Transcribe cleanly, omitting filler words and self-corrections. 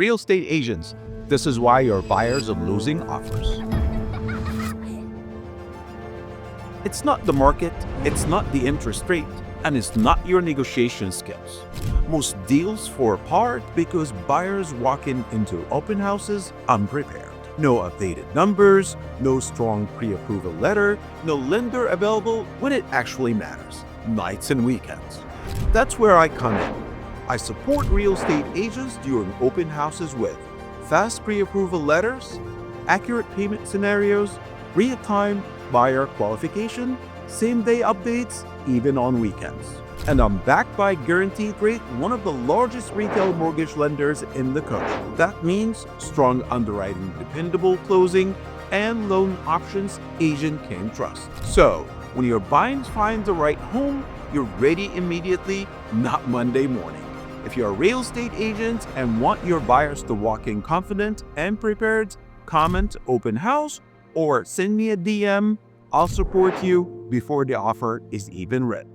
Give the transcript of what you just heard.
Real estate agents, this is why your buyers are losing offers. It's not the market, it's not the interest rate, and it's not your negotiation skills. Most deals fall apart because buyers walk into open houses unprepared. No updated numbers, no strong pre-approval letter, no lender available when it actually matters, nights and weekends. That's where I come in. I support real estate agents during open houses with fast pre-approval letters, accurate payment scenarios, real-time buyer qualification, same-day updates, even on weekends. And I'm backed by Guaranteed Rate, one of the largest retail mortgage lenders in the country. That means strong underwriting, dependable closing, and loan options agent can trust. So, when your buyers find the right home, you're ready immediately, not Monday morning. If you're a real estate agent and want your buyers to walk in confident and prepared, comment open house or send me a DM. I'll support you before the offer is even read.